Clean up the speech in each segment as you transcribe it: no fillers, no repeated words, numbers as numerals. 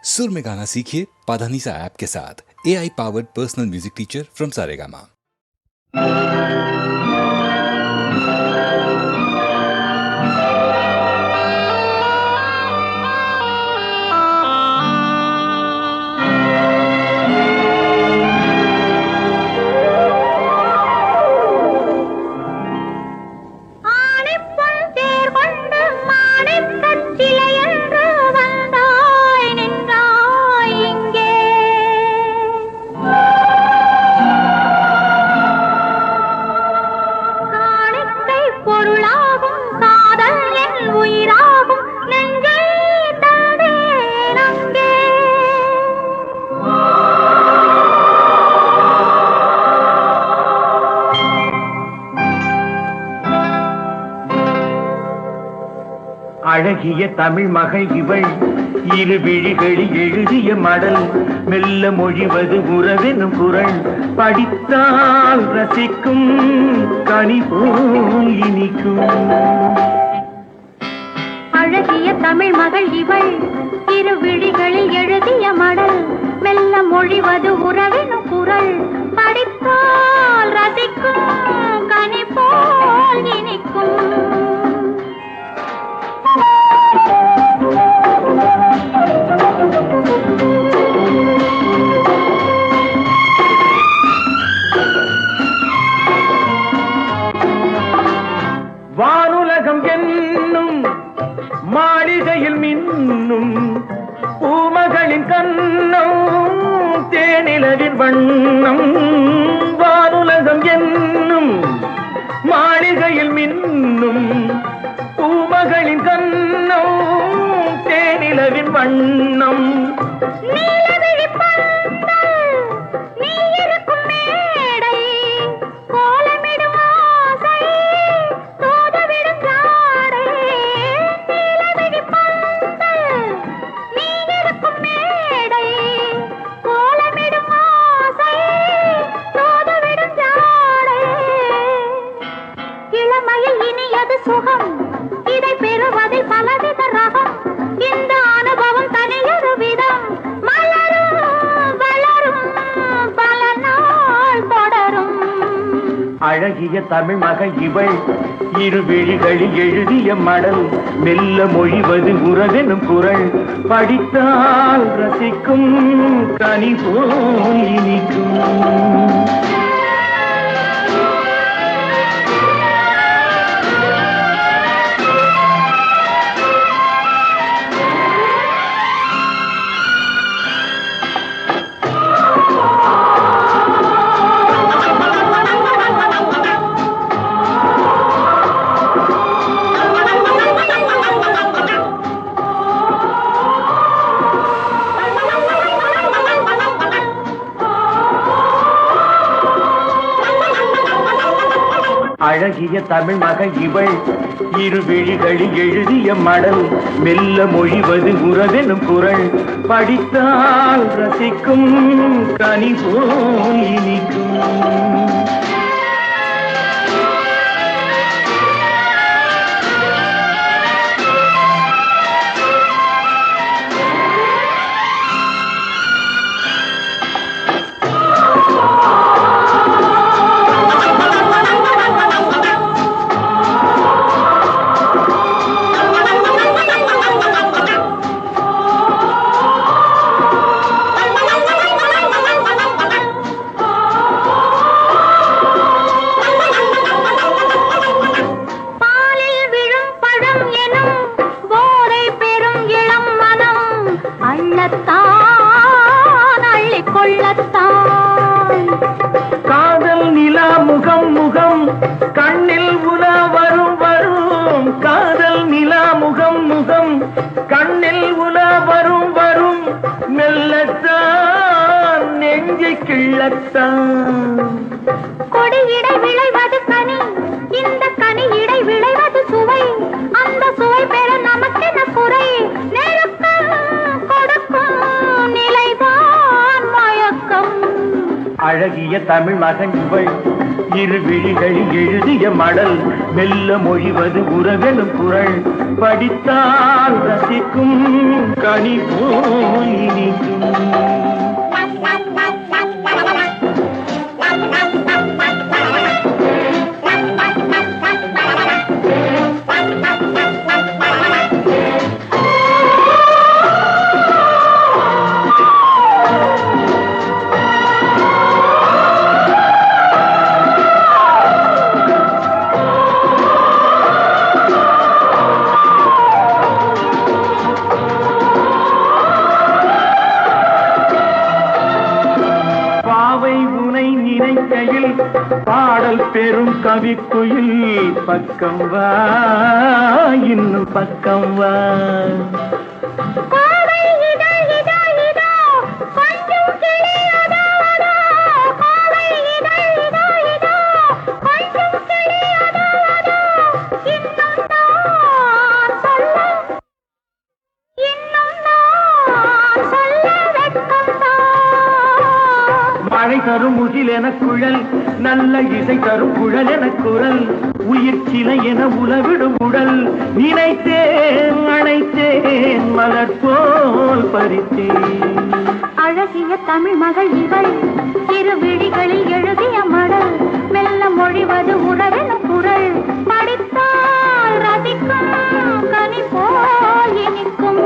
सुर में गाना सीखिए पाधानीसा ऐप के साथ। AI powered personal music teacher from Saregama. அழகிய தமிழ் மகள் இவள் இரு விழிகளில் எழுதிய மடல் மெல்ல மொழிவது உறவெனும் குரல் படித்தால் ரசிக்கும் கனி போல் இனிக்கும். அழகிய தமிழ் மகள் இவள் இரு விழிகளில் எழுதிய மடல் மெல்ல மொழிவது உறவெனும் குரல் படித்தால் ரசிக்கும் கனி போல் இனிக்கும். வானுலகம் என்னும் மாளிகையில் மின்னும் பூமகளின் கண்ணம் தேனிலவின் வண்ணம். வானுலகம் என்னும் மாளிகையில் மின்னும் பூமகளின் கண்ணம் தேனிலவின் வண்ணம். சுகம் இதை பெறுவதில் பலவித ரகம். இந்த அனுபவம் தனியொரு விதம். மலரும் வளரும் பல நாள் தொடரும். அழகிய தமிழ் மகள் இவள் இரு விழிகளில் எழுதிய மடல் மெல்ல மொழிவது உறவெனும் குரல் படித்தால் ரசிக்கும் கனி போல் இனிக்கும். அழகிய தமிழ் மகள் இவள் இரு விழிகளில் எழுதிய மடல் மெல்ல மொழிவது உறவெனும் குரல் படித்தால் ரசிக்கும் கனி போல் இனிக்கும். காதல் நிலா முகம் முகம் கண்ணில் உலா வரும் வரும். காதல் நிலா முகம் முகம் கண்ணில் உலா வரும் வரும். மெல்லத்தான் நெஞ்சை கிள்ளத்தான். கொடியிடை விளைவது கனி, இந்த கனி இடை விளைவது சுவை. அந்த சுவை பெற நமக்கென குறை. கொடுக்கும் நிலைதான் மயக்கம். அழகிய தமிழ் மகன் இவள் இரு விழிகளில் எழுதிய மடல் மெல்ல மொழிவது உறவெனும் குரல் படித்தால் ரசிக்கும் கனி போல் இருக்கையில் பாடல் பெரும் கவிக்குயில் பக்கம் வா இன்னும் பக்கம் வா மழை தரும் முகில் என குழல் நல்ல இசை தரும் குழல் என குரல் உயிர் சிலை என உலவிடும் உடல் நினைத்தேன் அணைத்தேன் மலர் போல் பறித்தேன் அழகிய தமிழ் மகள் இவள் இரு விழிகளில் எழுதிய மடல் மெல்ல மொழிவது உணரெனும் குரல் படித்தால் ரசிக்கும் கனி போல் இனிக்கும்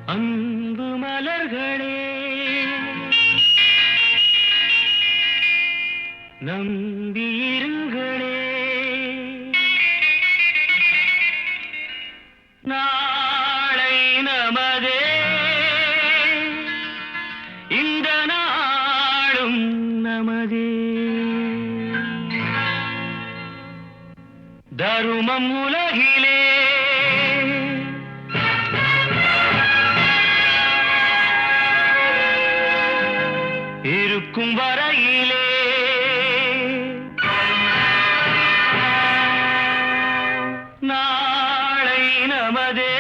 அன்பு மலர்களே நம்பியிருங்களே நாளை நமதே இந்த நாளும் நமதே தருமம் உலகிலே இருக்கும் வரையிலே நாளை நமதே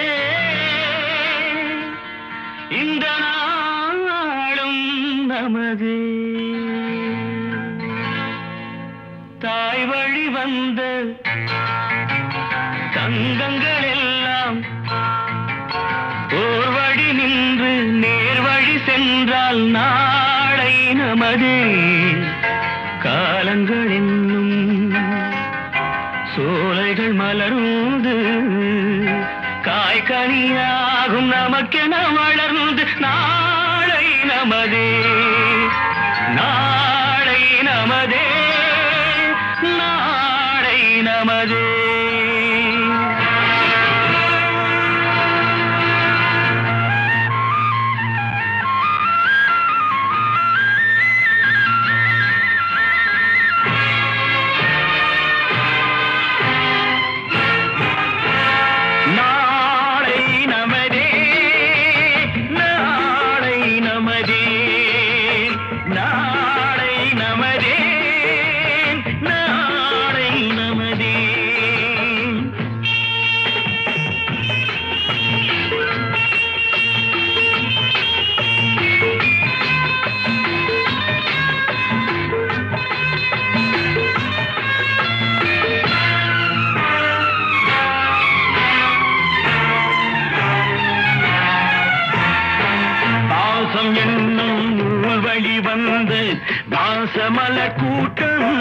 இந்த நாளும் நமதே தாய் வழி வந்த தங்கங்கள் எல்லாம் ஓர் வழி நின்று நேர் வழி சென்றால் நாளை நமதே காலங்கள் என்னும் சோலைகள் மலர்ந்து காய்கனியாகும் நமக்கென வளர்ந்து நாளை நமதே நாளை நமதே நாளை நமதே வாசமல கூட்டம்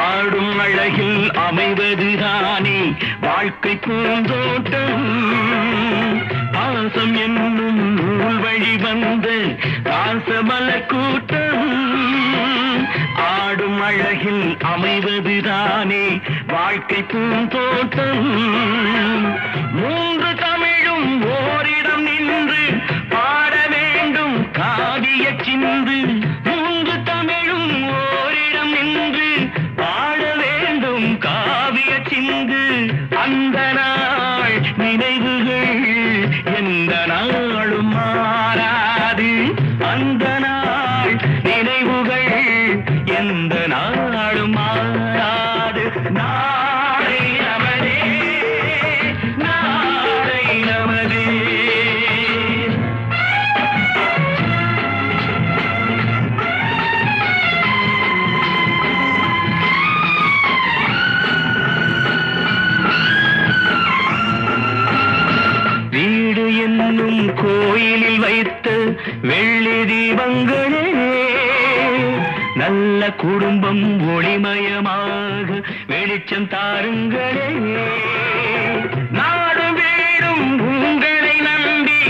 ஆடும் அழகில் அமைவதுதானே வாழ்க்கை பூந்தோட்டம் பாசம் என்னும் நூல் வழி வந்து வாசமல கூட்டம் ஆடும் அழகில் அமைவதுதானே வாழ்க்கை பூந்தோட்டம் மூன்று தமிழும் ஓரிடம் நின்று பாட வேண்டும் காவிய சிந்து மூன்று தமிழும் ஓரிடம் நின்று பாட வேண்டும் காவிய சிந்து அந்த நாள் நினைவுகள் எந்த நாளும் மாறாது அந்த நாள் நினைவுகள் எந்த நாளும் மாறாது நாளை நமதே நாளை நமதே வீடு என்னும் கோயிலில் வைத்த வெள்ளி தீபங்களே நல்ல குடும்பம் ஒளிமயமாக வெளிச்சம் தாருங்களே நாடு வீடும் உங்களை நம்பி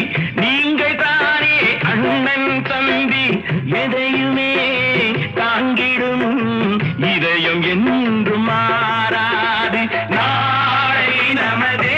நீங்கள் தானே அண்ணன் தம்பி எதையுமே தாங்கிடும் இதயம் என்றும் மாறாது நாளை நமதே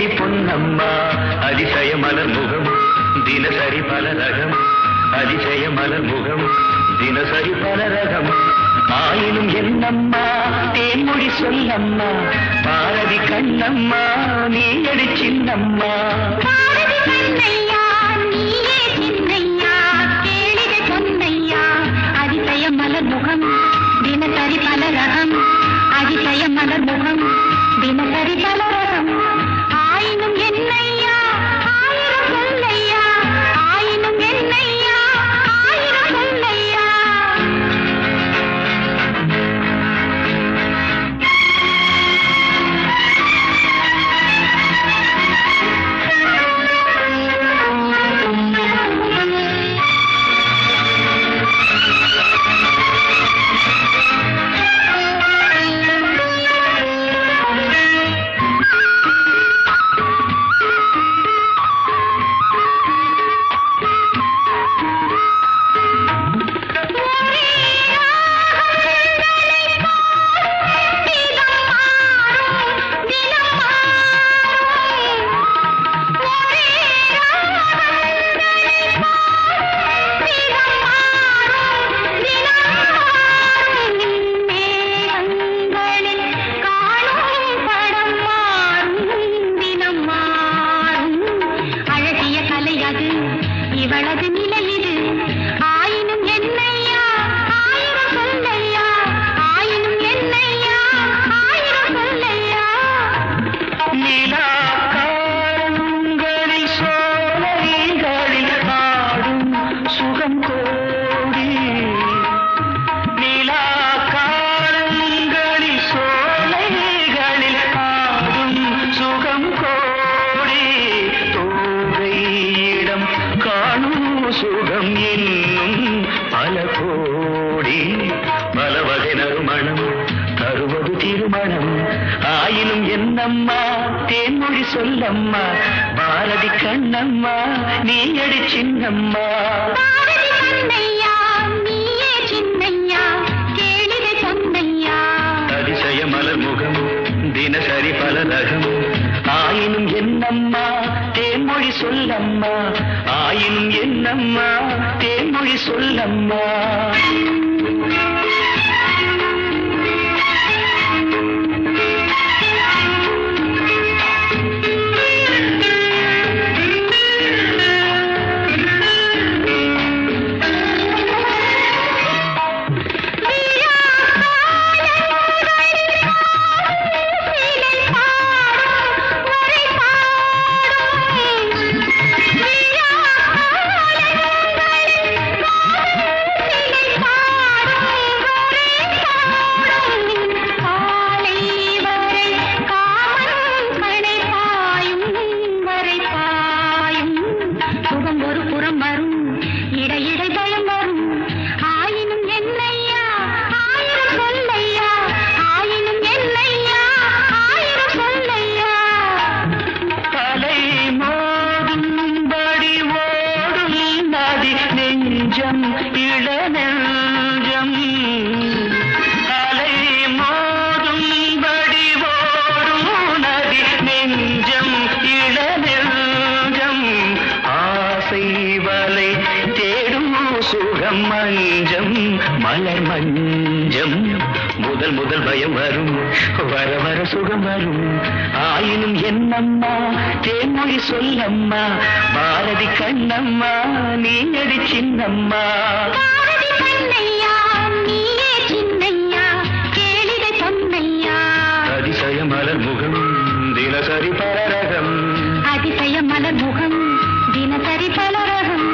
என்னடி பொன்னம்மா அதிசய மலர் முகம் தினசரி பல ரகம் அதிசய மலர் முகம் தினசரி பல ரகம் ஆயினும் என்னம்மா தேன்மொழி சொல்லம்மா பாரதி கண்ணம்மா நீ அடி சின்னம்மா பாரதி கண்ணையா நீயே சின்னையா கேளிகை பொன்னையா அதிசய மலர் முகம் தினசரி பல ரகம் அதிசய மலர் முகம் தினசரி பல ரகம் ஆயினும் என்னையா ஆயிரம் சொல்லையா ஆயினும் என்னையா ஆயிரம் சொல்லையா இவளது நிலை இது ஆயினும் என்னையா ஆயிரம் சொல்லையா ஆயினும் என்னையா ஆயிரம் சொல்லையா நிலா காலங்களில் சோலைகளில் ஆடும் சுகம் கோடி நிலா காலங்களில் சோலைகளில் ஆடும் சுகம் கோடி தோகையிடம் காணும் சுகம் என்னும் பல கோடி பல வகை நறுமணம் தருவது திருமணம் ஆயினும் என்னம்மா தேன்மொழி சொல்லம்மா பாரதி கண்ணம்மா நீ அடி சின்னம்மா பாரதி கண்ணையா நீயே சின்னையா கேளிகை பொன்னையா அதிசய மலர் முகம் தினசரி பல ரகம் ஆயினும் என்னம்மா தேன்மொழி சொல்லம்மா ஆயினும் என்னம்மா தேன்மொழி சொல்லம்மா இளநெஞ்சம் அலை மோதும்படி ஓடும் நதி நெஞ்சம் இளநெஞ்சம் ஆசை வலை தேடும் சுகம் மஞ்சம் மலர் மஞ்சம் முதல் முதல் பயம் வரும் வர வர சுகம் வரும் ஆயினும் என்னம்மா தேன்மொழி சொல்லம்மா பாரதி கண்ணம்மா நீ அடி சின்னம்மா பாரதி கண்ணையா நீயே சின்னையா கேளிகை பொன்னையா அதிசய மலர் முகம் தினசரி பலரகம் அதிசய மலர் முகம் தினசரி பலரகம்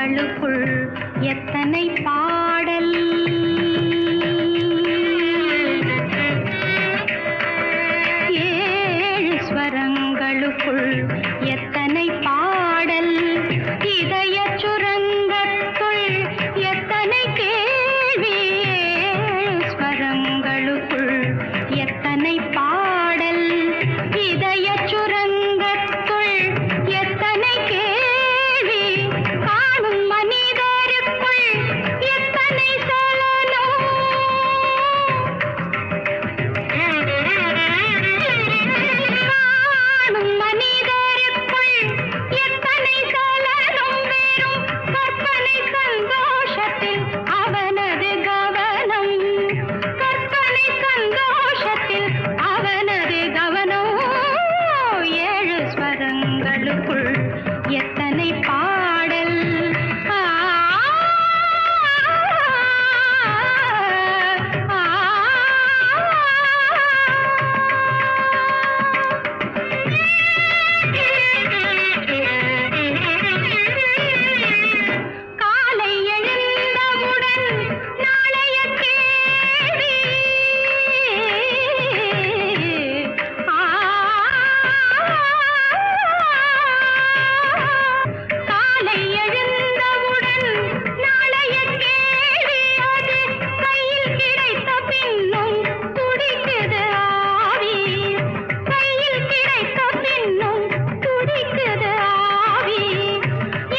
ஸ்வரங்களுக்குள் எத்தனை பாடல். ஏழு ஸ்வரங்களுக்குள் எத்தனை பாடல். இதய சுரங்கத்துள் எத்தனை கேள்வி. ஏழு ஸ்வரங்களுக்குள் எத்தனை பாடல். இதய சுரங்கத்துள் எத்தனை கேள்வி. காணும் மனிதருக்குள் எத்தனை சலனம். காணும் மனிதருக்குள் எத்தனை சலனம். வெறும் கற்பனை சந்தோஷத்தில் அவனது கவனம். கற்பனை சந்தோஷத்தில் அவனது கவனம். ஏழு ஸ்வரங்களுக்குள் எத்தனை பாடல். ஆ, ஆ, ஆ. காலை எழுந்தவுடன் நாளைய கேள்வி. காலை எழுந்தவுடன் நாளைய கேள்வி. அது கையில் கிடைத்த பின்னும் துடிக்குது ஆவி. கையில் கிடைத்த பின்னும் துடிக்குது ஆவி.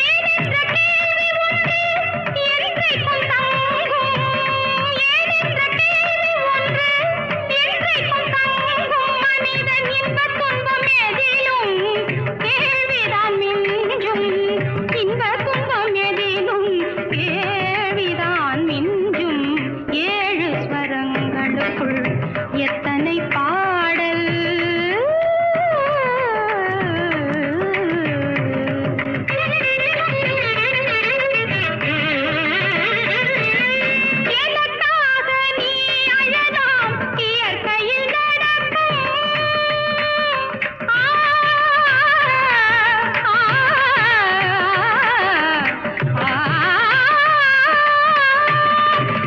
ஏனென்ற கேள்வி ஒன்று என்றைக்கும் தங்கும். ஏனென்ற கேள்வி ஒன்று என்றைக்கும் தங்கும். மனிதன் இன்பத் துன்பம் எதிலும் கேள்விதான் மிஞ்சும். இன்பத் துன்பம் எதிலும் கேள்விதான் மிஞ்சும். ஏழு ஸ்வரங்களுக்குள் எத்தனை பாடல். எனக்காக நீ அழலாம் இயற்கையில் நடக்கும். ஆ, ஆ, ஆ.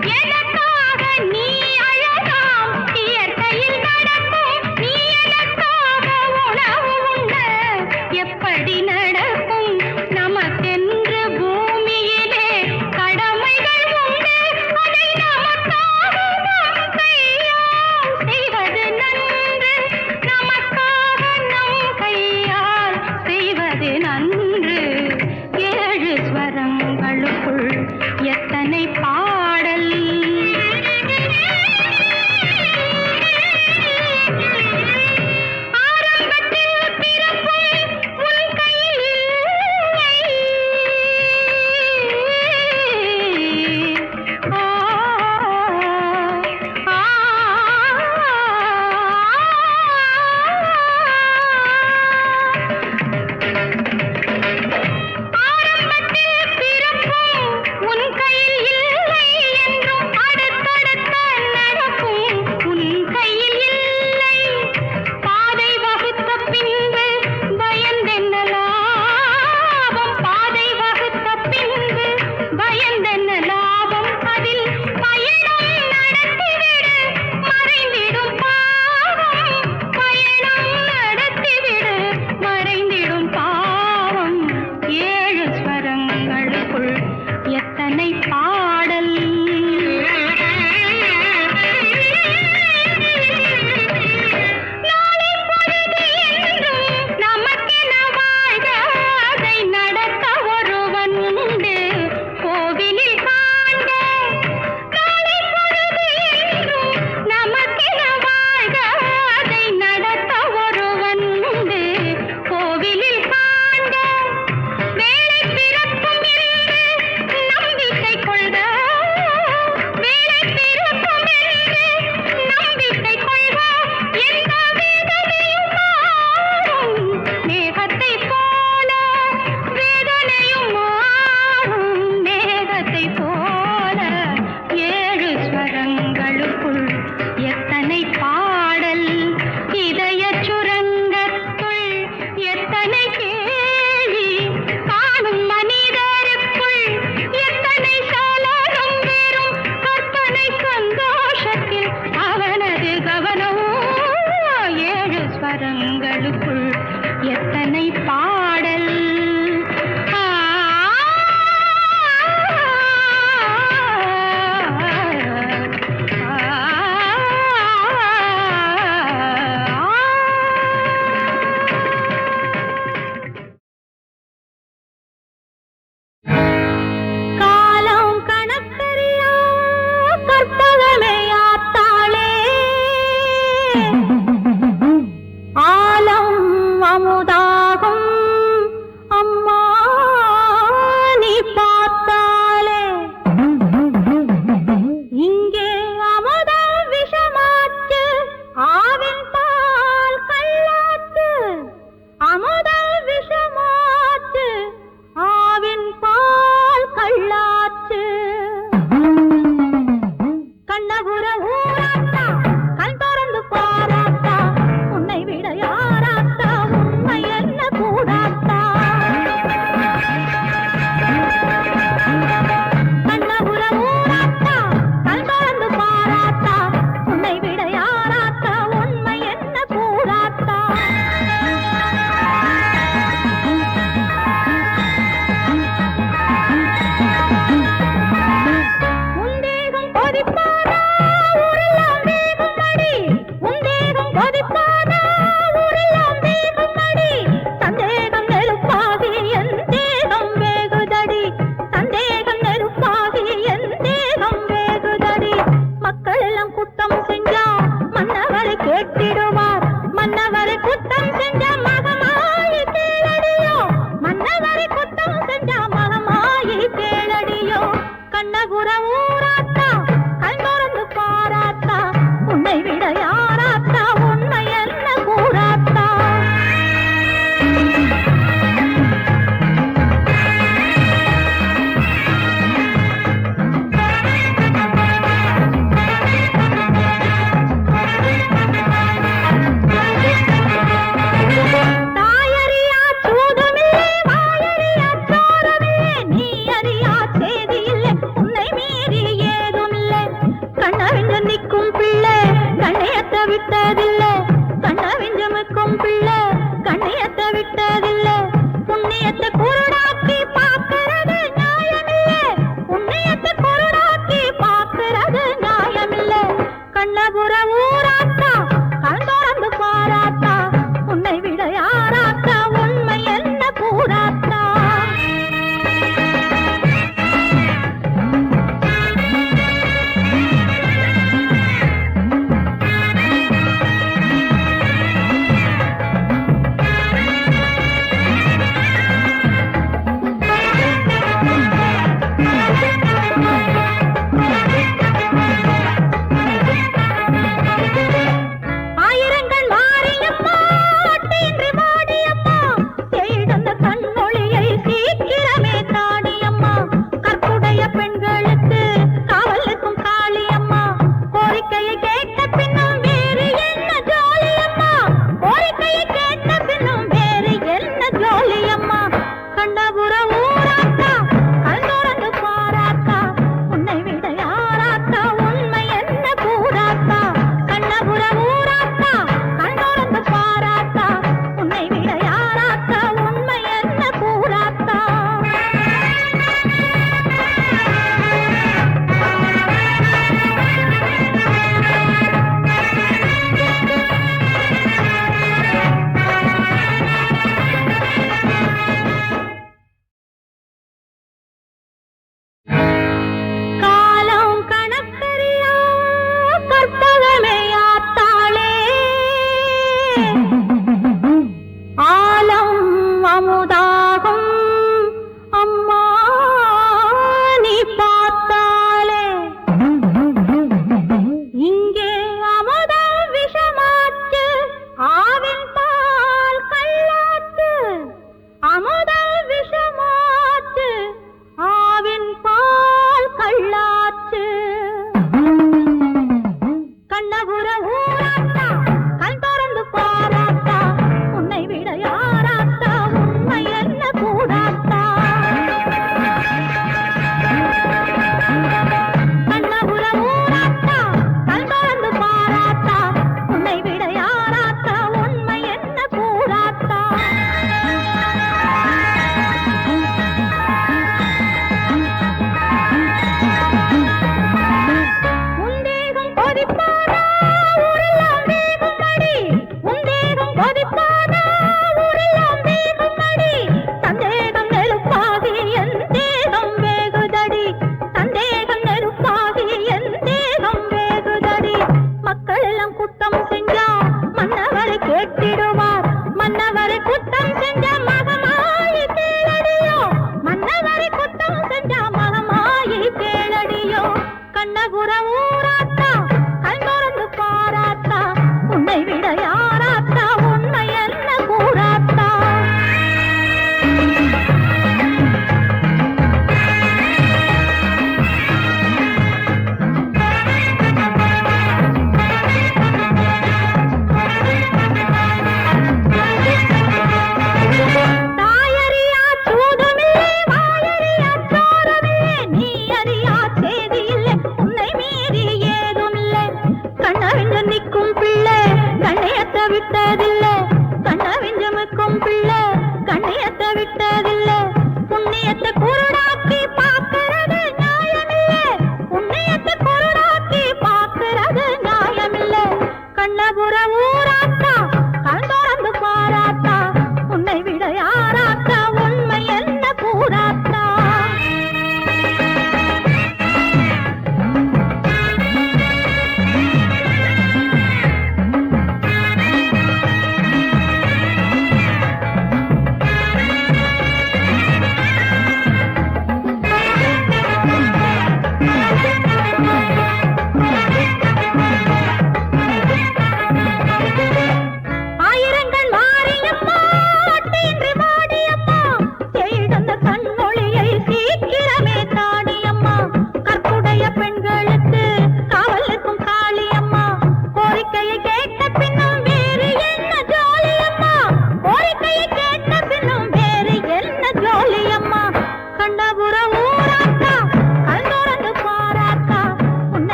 எனக்காக நீ அழலாம் இயற்கையில் நடக்கும். நீ எனக்காக உணவு உண்ண எப்படி நடக்கும். நமக்கென்று பூமியிலே கடமைகள் உண்டு. அதை நமக்காக நம் கையால் செய்வது நன்று. நமக்காக நம் கையால் செய்வது நன்று. ஏழு ஸ்வரங்களுக்குள் எத்தனை பாடல். ஆரம்பத்தில் பிறப்பும் உன் கையில் இல்லை. ஆ, ஆ, ஆரம்பத்தில் பிறப்பும் உன் கையில் இல்லை என்றும் அடுத்தடுத்த நடப்பும் உன் கையில் இல்லை. பாதை வகுத்த பின்பு பயந்தென்ன லாபம். பாதை வகுத்த பின்பு பயந்தென்ன லாபம். அதில் பயணம் நடத்திவிடு மறைந்திடும் பாவம். பயணம் நடத்திவிடு மறைந்திடும் பாவம். ஏழு ஸ்வரங்களுக்குள்